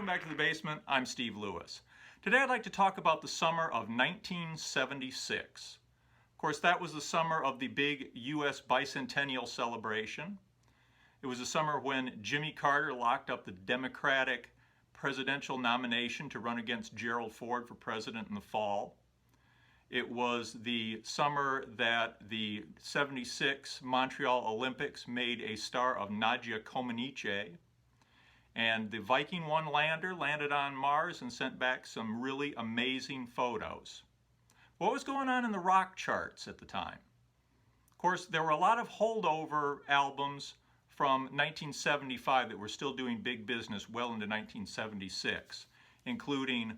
Welcome back to the basement. I'm Steve Lewis. Today I'd like to talk about the summer of 1976. Of course, that was the summer of the big U.S. bicentennial celebration. It was the summer when Jimmy Carter locked up the Democratic presidential nomination to run against Gerald Ford for president in the fall. It was the summer that the 76 Montreal Olympics made a star of Nadia Comaneci. And the Viking 1 lander landed on Mars and sent back some really amazing photos. What was going on in the rock charts at the time? Of course, there were a lot of holdover albums from 1975 that were still doing big business well into 1976, including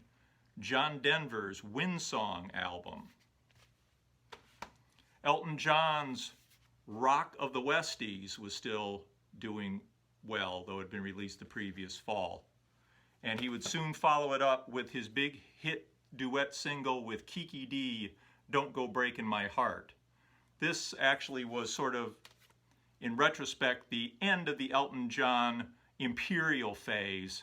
John Denver's Windsong album, Elton John's Rock of the Westies was still doing well, though it had been released the previous fall. And he would soon follow it up with his big hit duet single with Kiki Dee, Don't Go Breaking My Heart. This actually was sort of, in retrospect, the end of the Elton John Imperial phase.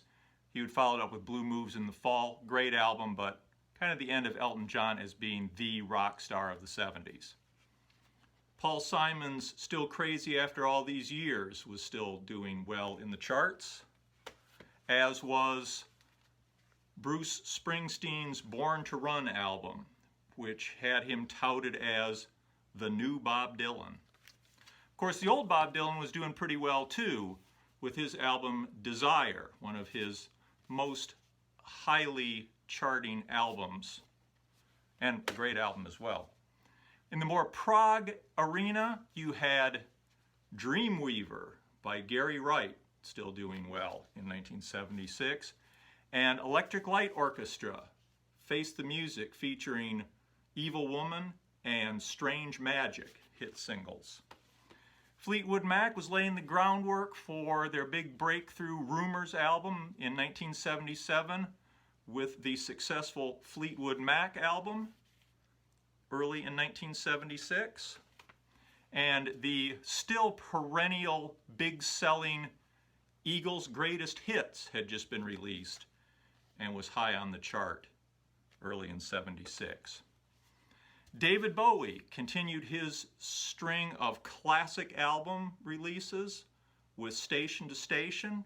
He would follow it up with Blue Moves in the fall. Great album, but kind of the end of Elton John as being the rock star of the 70s. Paul Simon's Still Crazy After All These Years was still doing well in the charts, as was Bruce Springsteen's Born to Run album, which had him touted as the new Bob Dylan. Of course, the old Bob Dylan was doing pretty well too, with his album Desire, one of his most highly charting albums, and a great album as well. In the more prog arena, you had Dreamweaver by Gary Wright, still doing well in 1976, and Electric Light Orchestra, Face the Music, featuring Evil Woman and Strange Magic, hit singles. Fleetwood Mac was laying the groundwork for their big breakthrough Rumors album in 1977 with the successful Fleetwood Mac album early in 1976. And the still perennial big selling Eagles' Greatest Hits had just been released and was high on the chart early in 76. David Bowie continued his string of classic album releases with Station to Station,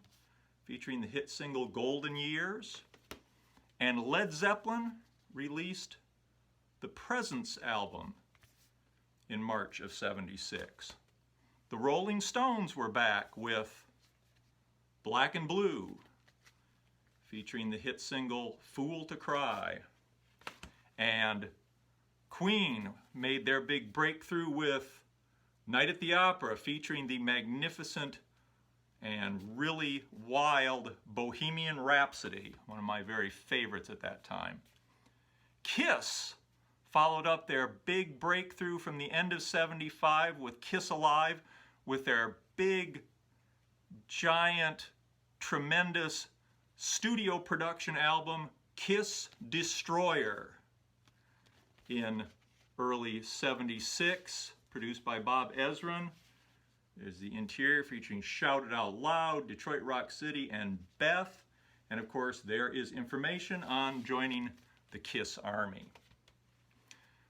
featuring the hit single Golden Years. And Led Zeppelin released the Presence album in March of 76. The Rolling Stones were back with Black and Blue, featuring the hit single Fool to Cry. And Queen made their big breakthrough with Night at the Opera, featuring the magnificent and really wild Bohemian Rhapsody, one of my very favorites at that time. Kiss followed up their big breakthrough from the end of 75 with Kiss Alive, with their big, giant, tremendous studio production album, Kiss Destroyer, in early 76, produced by Bob Ezrin. There's the interior featuring Shout It Out Loud, Detroit Rock City, and Beth. And of course, there is information on joining the Kiss Army.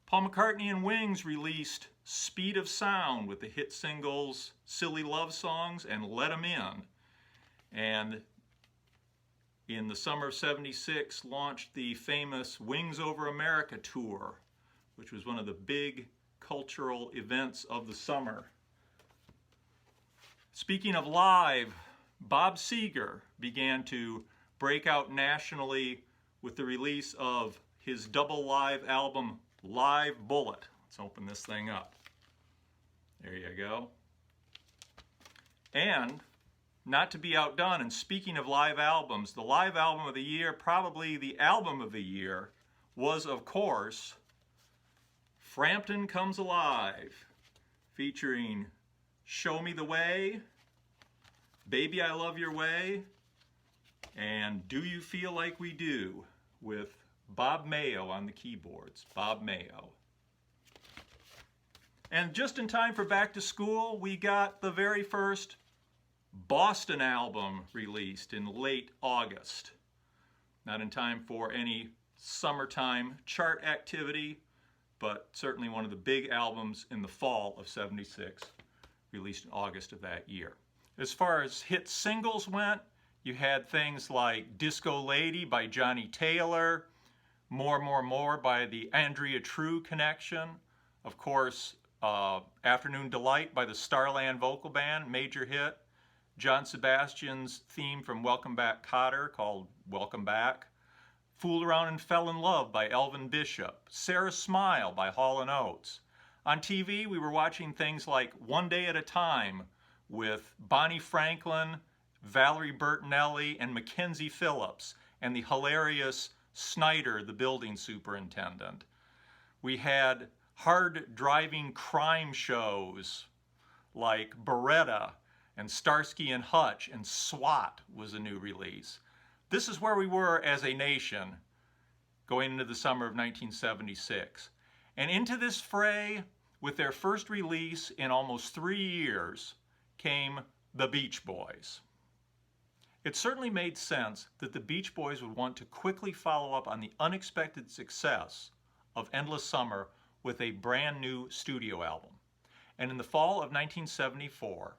Paul McCartney and Wings released Speed of Sound with the hit singles Silly Love Songs and Let 'Em In. And in the summer of 76, launched the famous Wings Over America tour, which was one of the big cultural events of the summer. Speaking of live, Bob Seger began to break out nationally with the release of his double live album, Live Bullet. Let's open this thing up. There you go. And not to be outdone, and speaking of live albums, the live album of the year, probably the album of the year, was, of course, Frampton Comes Alive, featuring Show Me the Way, Baby I Love Your Way, and Do You Feel Like We Do, with Bob Mayo on the keyboards. Bob Mayo. And just in time for back to school, we got the very first Boston album released in late August. Not in time for any summertime chart activity, but certainly one of the big albums in the fall of '76, released in August of that year. As far as hit singles went, you had things like Disco Lady by Johnny Taylor, More, More, More by the Andrea True Connection, of course, Afternoon Delight by the Starland Vocal Band, major hit, John Sebastian's theme from Welcome Back, Kotter, called Welcome Back, Fooled Around and Fell in Love by Elvin Bishop, Sarah's Smile by Hall & Oates. On TV, we were watching things like One Day at a Time with Bonnie Franklin, Valerie Bertinelli, and Mackenzie Phillips, and the hilarious Snyder, the building superintendent. We had hard-driving crime shows like Beretta and Starsky and Hutch, and SWAT was a new release. This is where we were as a nation going into the summer of 1976. And into this fray, with their first release in almost 3 years, came the Beach Boys. It certainly made sense that the Beach Boys would want to quickly follow up on the unexpected success of Endless Summer with a brand new studio album. And in the fall of 1974,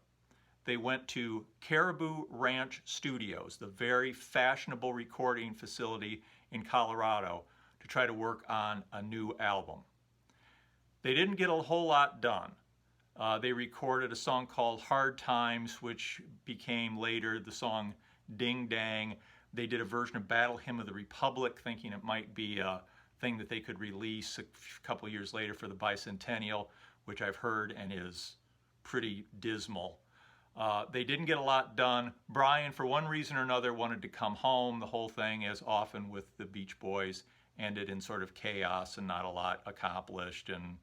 they went to Caribou Ranch Studios, the very fashionable recording facility in Colorado, to try to work on a new album. They didn't get a whole lot done. They recorded a song called Hard Times, which became later the song Ding Dang. They did a version of Battle Hymn of the Republic, thinking it might be a thing that they could release a couple years later for the bicentennial, which I've heard and is pretty dismal. They didn't get a lot done. Brian, for one reason or another, wanted to come home. The whole thing, as often with the Beach Boys, ended in sort of chaos and not a lot accomplished, and,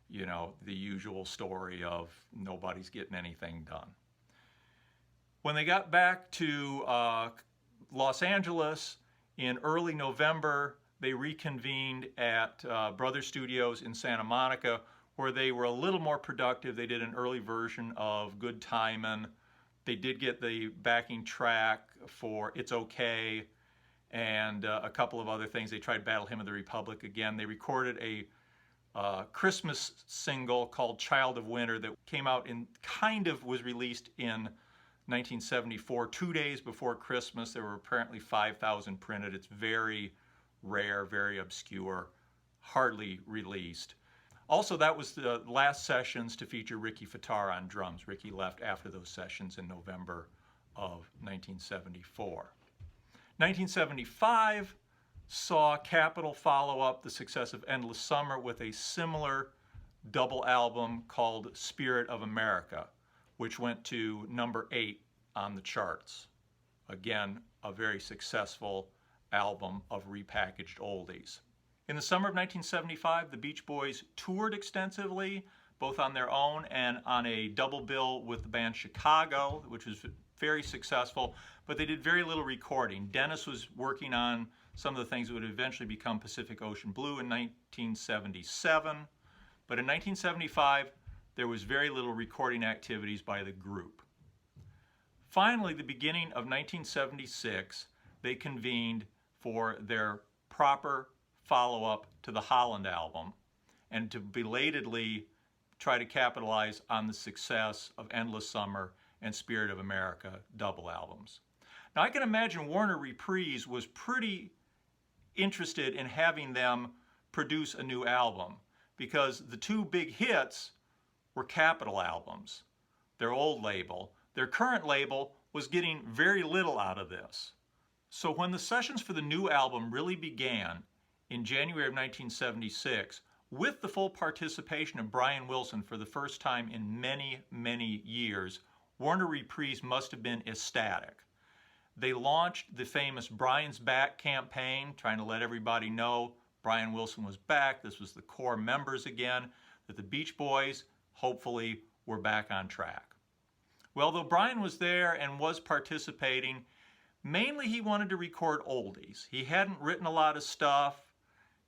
you know, the usual story of nobody's getting anything done. When they got back to Los Angeles in early November, they reconvened at Brother Studios in Santa Monica, where they were a little more productive. They did an early version of Good Timin'. They did get the backing track for It's Okay, and a couple of other things. They tried Battle Hymn of the Republic again. They recorded a Christmas single called Child of Winter that came out in, was released in 1974, 2 days before Christmas. There were apparently 5,000 printed. It's very rare, very obscure, hardly released. Also, that was the last sessions to feature Ricky Fataar on drums. Ricky left after those sessions in November of 1974. 1975 saw Capitol follow up the success of Endless Summer with a similar double album called Spirit of America, which went to number 8 on the charts. Again, a very successful album of repackaged oldies. In the summer of 1975, the Beach Boys toured extensively, both on their own and on a double bill with the band Chicago, which was very successful, but they did very little recording. Dennis was working on some of the things that would eventually become Pacific Ocean Blue in 1977, but in 1975, there was very little recording activities by the group. Finally, the beginning of 1976, they convened for their proper follow-up to the Holland album, and to belatedly try to capitalize on the success of Endless Summer and Spirit of America double albums. Now, I can imagine Warner Reprise was pretty interested in having them produce a new album, because the two big hits were Capitol albums, their old label. Their current label was getting very little out of this. So when the sessions for the new album really began in January of 1976, with the full participation of Brian Wilson for the first time in many, many years, Warner Reprise must have been ecstatic. They launched the famous Brian's Back campaign, trying to let everybody know Brian Wilson was back. This was the core members again, that the Beach Boys, hopefully, were back on track. Well, though Brian was there and was participating, mainly he wanted to record oldies. He hadn't written a lot of stuff.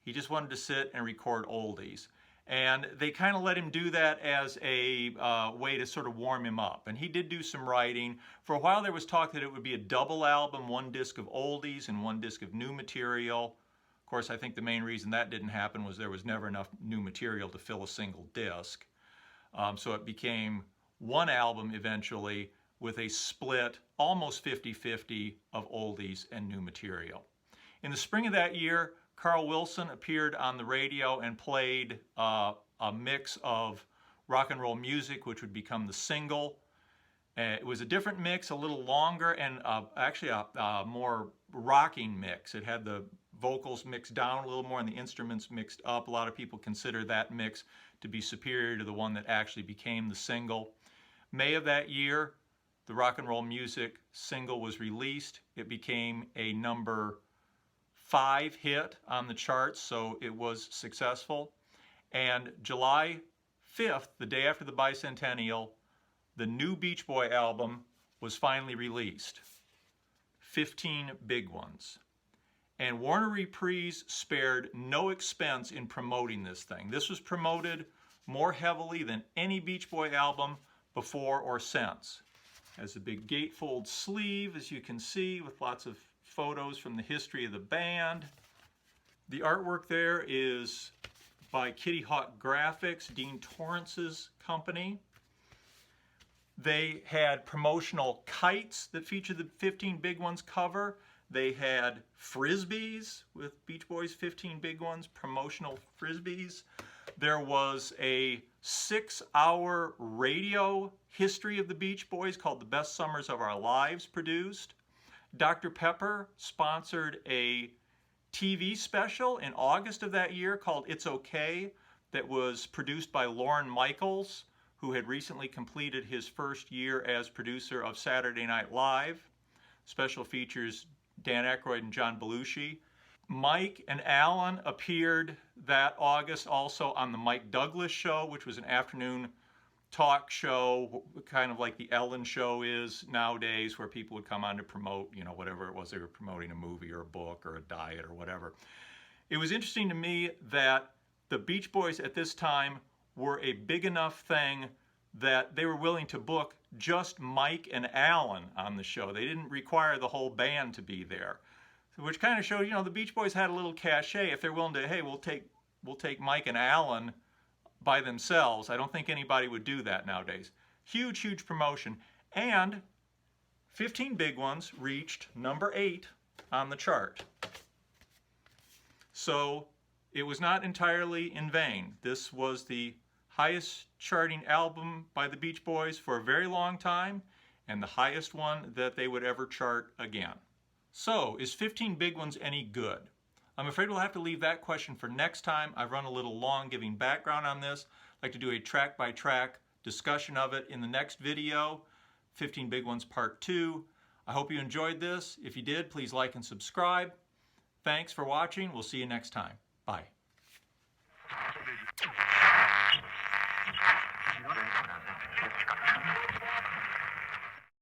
He just wanted to sit and record oldies. And they kind of let him do that as a way to sort of warm him up. And he did do some writing. For a while there was talk that it would be a double album, 1 disc of oldies and 1 disc of new material. Of course, I think the main reason that didn't happen was there was never enough new material to fill a single disc. So it became 1 album eventually with a split, almost 50-50, of oldies and new material. In the spring of that year, Carl Wilson appeared on the radio and played a mix of rock and roll music, which would become the single. It was a different mix, a little longer, and actually a more rocking mix. It had the vocals mixed down a little more and the instruments mixed up. A lot of people consider that mix to be superior to the one that actually became the single. May of that year, the rock and roll music single was released. It became a number 5 hit on the charts, so it was successful. And July 5th, the day after the bicentennial, the new Beach Boy album was finally released. 15 Big Ones. And Warner Reprise spared no expense in promoting this thing. This was promoted more heavily than any Beach Boy album before or since. Has a big gatefold sleeve, as you can see, with lots of photos from the history of the band. The artwork there is by Kitty Hawk Graphics, Dean Torrance's company. They had promotional kites that featured the 15 Big Ones cover. They had Frisbees with Beach Boys 15 Big Ones, promotional Frisbees. There was a 6-hour radio history of the Beach Boys called The Best Summers of Our Lives produced. Dr. Pepper sponsored a TV special in August of that year called It's Okay that was produced by Lorne Michaels, who had recently completed his first year as producer of Saturday Night Live. Special features Dan Aykroyd and John Belushi. Mike and Alan appeared that August also on the Mike Douglas Show, which was an afternoon talk show, kind of like the Ellen Show is nowadays, where people would come on to promote, you know, whatever it was they were promoting, a movie or a book or a diet or whatever. It was interesting to me that the Beach Boys at this time were a big enough thing that they were willing to book just Mike and Alan on the show. They didn't require the whole band to be there, which kind of showed, you know, the Beach Boys had a little cachet. If they're willing to, hey, we'll take Mike and Alan by themselves. I don't think anybody would do that nowadays. Huge, huge promotion. And 15 Big Ones reached number 8 on the chart. So it was not entirely in vain. This was the highest charting album by the Beach Boys for a very long time, and the highest one that they would ever chart again. So, is 15 Big Ones any good? I'm afraid we'll have to leave that question for next time. I've run a little long giving background on this. I'd like to do a track-by-track discussion of it in the next video, 15 Big Ones Part 2. I hope you enjoyed this. If you did, please like and subscribe. Thanks for watching. We'll see you next time. Bye.